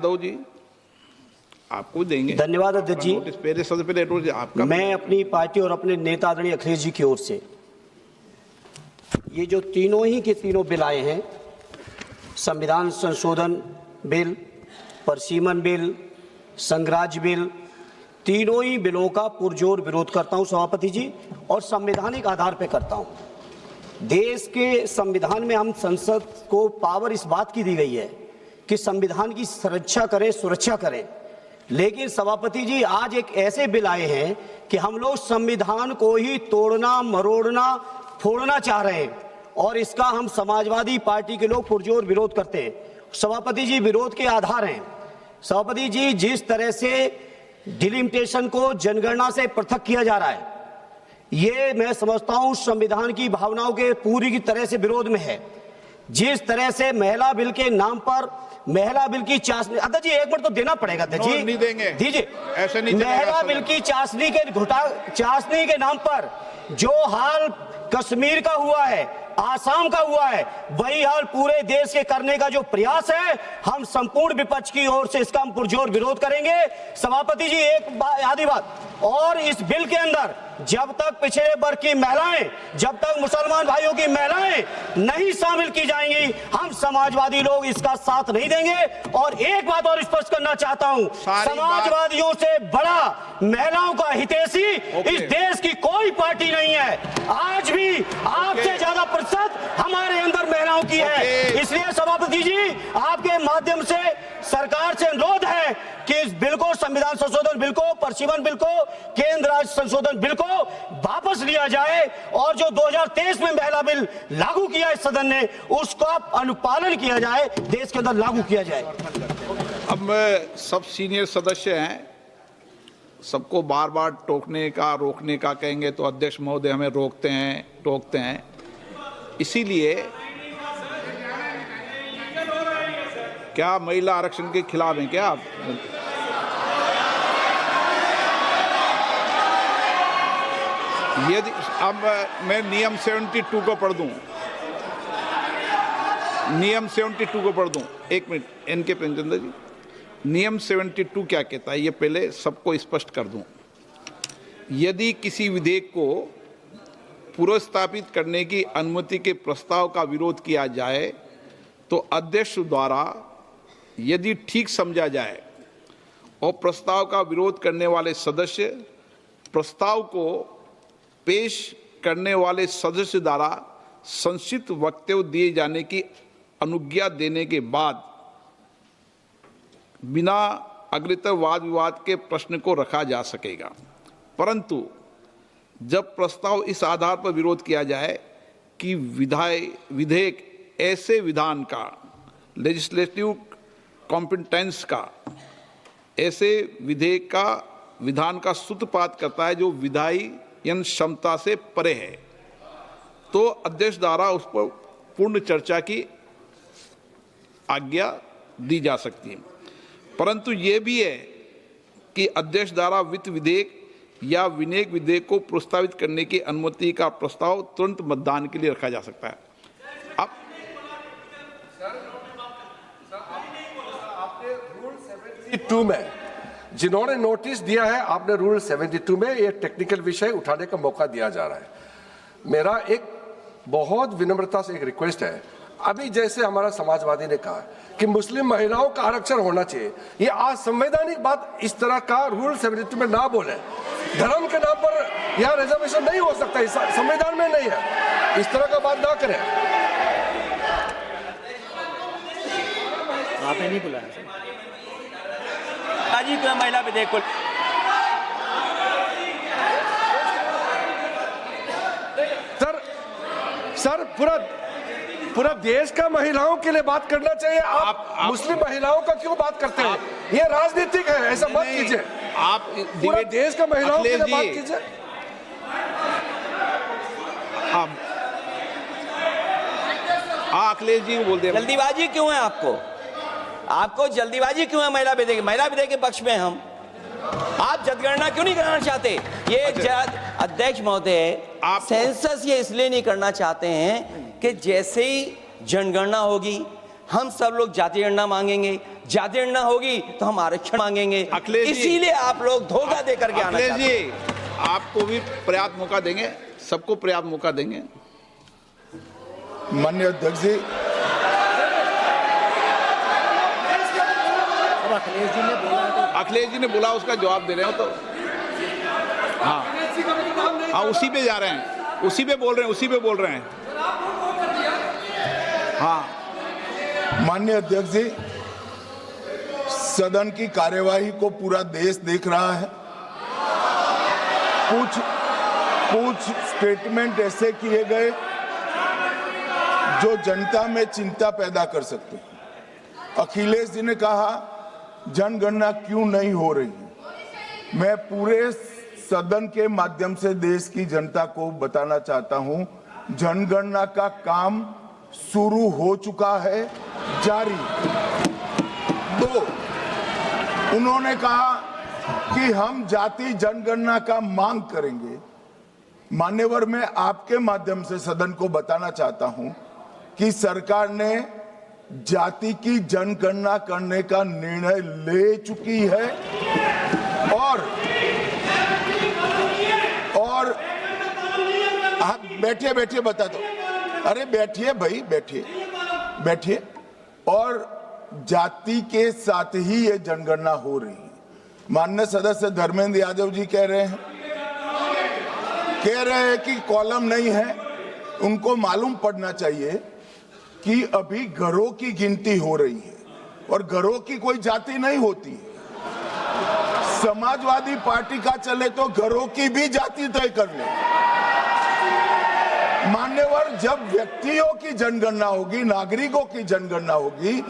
यादव जी आपको देंगे। धन्यवाद अध्यक्ष जी। पहले सबसे पहले आपका मैं अपनी पार्टी और अपने नेता आदरणीय अखिलेश जी की ओर से ये जो तीनों ही के तीनों बिल आए हैं, संविधान संशोधन बिल, परसीमन बिल, संघराज्य बिल, तीनों ही बिलों का पुरजोर विरोध करता हूं सभापति जी, और संवैधानिक आधार पर करता हूं। देश के संविधान में हम संसद को पावर इस बात की दी गई है कि संविधान की सुरक्षा करें, सुरक्षा करें, लेकिन सभापति जी आज एक ऐसे बिल आए हैं कि हम लोग संविधान को ही तोड़ना, मरोड़ना, फोड़ना चाह रहे हैं, और इसका हम समाजवादी पार्टी के लोग पुरजोर विरोध करते हैं। सभापति जी, विरोध के आधार हैं सभापति जी, जिस तरह से डिलिमिटेशन को जनगणना से पृथक किया जा रहा है, ये मैं समझता हूं संविधान की भावनाओं के पूरी की तरह से विरोध में है। जिस तरह से महिला बिल के नाम पर महिला बिल की चाशनी, अध्यक्ष जी एक मिनट तो देना पड़ेगा अध्यक्ष जी, नहीं देंगे, दीजिए। ऐसे नहीं महिला बिल की चाशनी के नाम पर जो हाल कश्मीर का हुआ है, आसाम का हुआ है, वही हाल पूरे देश के करने का जो प्रयास है, हम संपूर्ण विपक्ष की ओर से इसका हम पुरजोर विरोध करेंगे। सभापति जी एक आधी बात और, इस बिल के अंदर जब तक पिछड़े वर्ग की महिलाएं, जब तक मुसलमान भाइयों की महिलाएं नहीं शामिल की जाएंगी, हम समाजवादी लोग इसका साथ नहीं देंगे। और एक बात और स्पष्ट करना चाहता हूं, समाजवादियों से बड़ा महिलाओं का हितैषी इस देश की कोई पार्टी नहीं है। आज भी आपसे ज्यादा प्रतिशत हमारे अंदर महिलाओं की है। इसलिए सभापति जी आपके माध्यम से सरकार से अनुरोध है कि इस बिल को, संविधान संशोधन बिल को, परसीमन बिल को, केंद्र राज्य संशोधन बिल को वापस लिया जाए, और जो 2023 में महिला बिल लागू किया इस सदन ने, उसका अनुपालन किया जाए, देश के अंदर लागू किया जाए। अब सब सीनियर सदस्य हैं, सबको बार बार टोकने का, रोकने का कहेंगे तो अध्यक्ष महोदय हमें टोकते हैं। इसीलिए क्या महिला आरक्षण के खिलाफ हैं क्या आप? यदि अब मैं नियम 72 को पढ़ दूं, नियम 72 को पढ़ दूं, एक मिनट, एनके प्रेमचंद्र जी, नियम 72 क्या कहता है ये पहले सबको स्पष्ट कर दूं। यदि किसी विधेयक को पुनर्स्थापित करने की अनुमति के प्रस्ताव का विरोध किया जाए तो अध्यक्ष द्वारा यदि ठीक समझा जाए और प्रस्ताव का विरोध करने वाले सदस्य प्रस्ताव को पेश करने वाले सदस्य द्वारा संक्षिप्त वक्तव्य दिए जाने की अनुज्ञा देने के बाद बिना अग्रतर वाद विवाद के प्रश्न को रखा जा सकेगा। परंतु जब प्रस्ताव इस आधार पर विरोध किया जाए कि विधेयक ऐसे विधान का, लेजिस्लेटिव कॉम्पिटेंस का, ऐसे विधेयक का विधान का सूत्रपात करता है जो विधायन क्षमता से परे है, तो अध्यक्ष द्वारा उस पर पूर्ण चर्चा की आज्ञा दी जा सकती है। परंतु ये भी है कि अध्यक्ष द्वारा वित्त विधेयक या विनियोग विधेयक को प्रस्तावित करने की अनुमति का प्रस्ताव तुरंत मतदान के लिए रखा जा सकता है। अब आपने रूल 72 में जिन्होंने नोटिस दिया है, आपने रूल 72 में ये टेक्निकल विषय उठाने का मौका दिया जा रहा है। मेरा एक बहुत विनम्रता से एक रिक्वेस्ट है, अभी जैसे हमारा समाजवादी ने कहा कि मुस्लिम महिलाओं का आरक्षण होना चाहिए, ये आज संवैधानिक बात इस तरह का रूल 72 में ना बोले। धर्म के नाम पर यह रिजर्वेशन नहीं हो सकता, संविधान में नहीं है, इस तरह का बात ना करें। आपने नहीं बुलाया जी, महिला विधेयक को सर पूरा देश का महिलाओं के लिए बात करना चाहिए। आप मुस्लिम महिलाओं का क्यों बात करते हैं? ये राजनीतिक है, ऐसा मत कीजिए। आप पूरा देश का महिलाओं के लिए बात कीजिए। अखिलेश जी बोलते हैं, जल्दीबाजी क्यों है आपको जल्दीबाजी क्यों है? महिला विधेयक के पक्ष में हम, आप जनगणना क्यों नहीं कराना चाहते? ये अध्यक्ष महोदय, सेंसस ये इसलिए नहीं करना चाहते हैं कि जैसे ही जनगणना होगी हम सब लोग जाति गणना मांगेंगे, जाति गणना होगी तो हम आरक्षण मांगेंगे। अखिलेश जी, इसीलिए आप लोग धोखा दे करके आना अखिलेश चाहते हैं। जी, आपको भी पर्याप्त मौका देंगे, सबको पर्याप्त मौका देंगे। माननीय अध्यक्ष जी, अखिलेश जी ने बोला, उसका जवाब दे रहे हो तो हाँ हाँ, उसी पे जा रहे हैं, उसी पे बोल रहे हैं, उसी पे बोल रहे हैं। हाँ माननीय अध्यक्ष जी, सदन की कार्यवाही को पूरा देश देख रहा है। कुछ स्टेटमेंट ऐसे किए गए जो जनता में चिंता पैदा कर सकते हैं। अखिलेश जी ने कहा जनगणना क्यों नहीं हो रही है। मैं पूरे सदन के माध्यम से देश की जनता को बताना चाहता हूं, जनगणना का काम शुरू हो चुका है, जारी। 2, उन्होंने कहा कि हम जाति जनगणना का मांग करेंगे। मान्यवर, मैं आपके माध्यम से सदन को बताना चाहता हूं कि सरकार ने जाति की जनगणना करने का निर्णय ले चुकी है और आप बैठिए बता दो। अरे बैठिए भाई, बैठिए। और जाति के साथ ही ये जनगणना हो रही है। माननीय सदस्य धर्मेंद्र यादव जी कह रहे हैं कि कॉलम नहीं है। उनको मालूम पड़ना चाहिए कि अभी घरों की गिनती हो रही है और घरों की कोई जाति नहीं होती है। समाजवादी पार्टी का चले तो घरों की भी जाति तय कर ले। मान्यवर, जब व्यक्तियों की जनगणना होगी, नागरिकों की जनगणना होगी,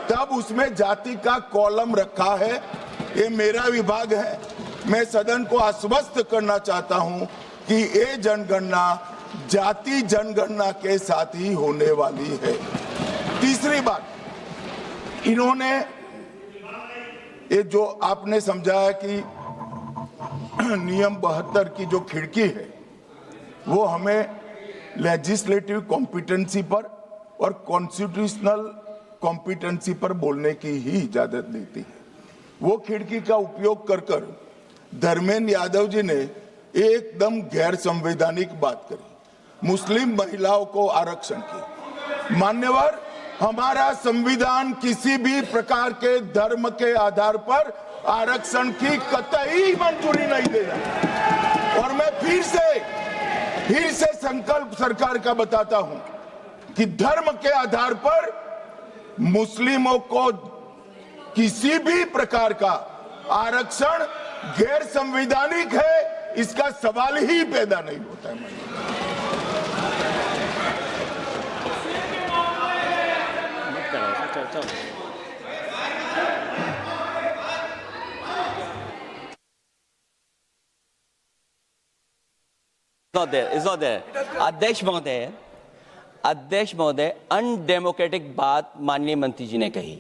तब उसमें जाति का कॉलम रखा है। ये मेरा विभाग है। मैं सदन को आश्वस्त करना चाहता हूं कि ये जनगणना जाति जनगणना के साथ ही होने वाली है। तीसरी बात, इन्होंने ये जो आपने समझाया कि नियम 72 की जो खिड़की है वो हमें लेजिस्लेटिव कॉम्पिटेंसी पर और कॉन्स्टिट्यूशनल कॉम्पिटेंसी पर बोलने की ही इजाजत देती है। वो खिड़की का उपयोग कर धर्मेंद्र यादव जी ने एकदम गैर संवैधानिक बात करी, मुस्लिम महिलाओं को आरक्षण की। मान्यवर, हमारा संविधान किसी भी प्रकार के धर्म के आधार पर आरक्षण की कतई मंजूरी नहीं दे रहा। और मैं फिर से संकल्प सरकार का बताता हूं कि धर्म के आधार पर मुस्लिमों को किसी भी प्रकार का आरक्षण गैर संवैधानिक है, इसका सवाल ही पैदा नहीं होता है। It's not there. अध्यक्ष महोदय, अनडेमोक्रेटिक बात माननीय मंत्री जी ने कही।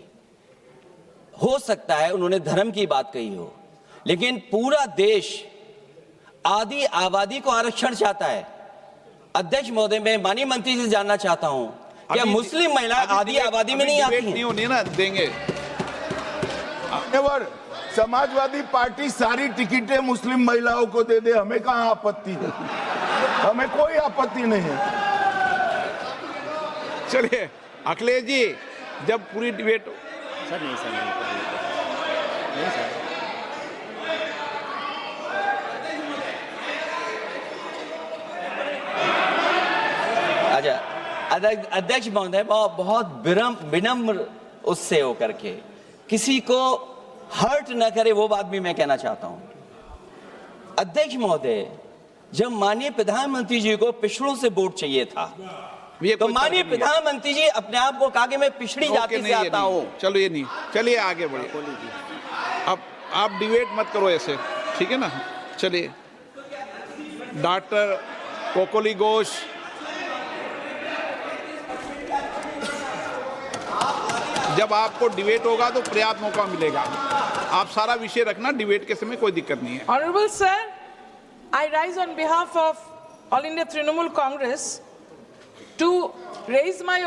हो सकता है उन्होंने धर्म की बात कही हो, लेकिन पूरा देश आदि आबादी को आरक्षण चाहता है। अध्यक्ष महोदय, मैं माननीय मंत्री से जानना चाहता हूं, क्या मुस्लिम महिला आदि आबादी में नहीं आती हैं? नहीं होनी ना, देंगे। समाजवादी पार्टी सारी टिकटें मुस्लिम महिलाओं को दे दे, हमें कहां आपत्ति है? हमें कोई आपत्ति नहीं है। चलिए अखिलेश जी, जब पूरी डिबेट सर नहीं सर। अच्छा, अध्यक्ष महोदय, बहुत विनम्र उससे होकर के किसी को हर्ट न करे, वो बात भी मैं कहना चाहता हूं। अध्यक्ष महोदय, जब माननीय प्रधानमंत्री जी को पिछड़ों से वोट चाहिए था, तो माननीय प्रधानमंत्री जी अपने आप को कहा कि मैं पिछड़ी जाति से आता हूं। चलो ये नहीं, चलिए आगे बढ़िए। अब आप डिबेट मत करो ऐसे, ठीक है ना? चलिए, डॉक्टर कोकोली घोष, जब आपको डिबेट होगा तो पर्याप्त मौका मिलेगा। आप सारा विषय रखना, डिबेट के समय कोई दिक्कत नहीं है। Honorable sir, I rise on behalf of All India Trinamool Congress to raise my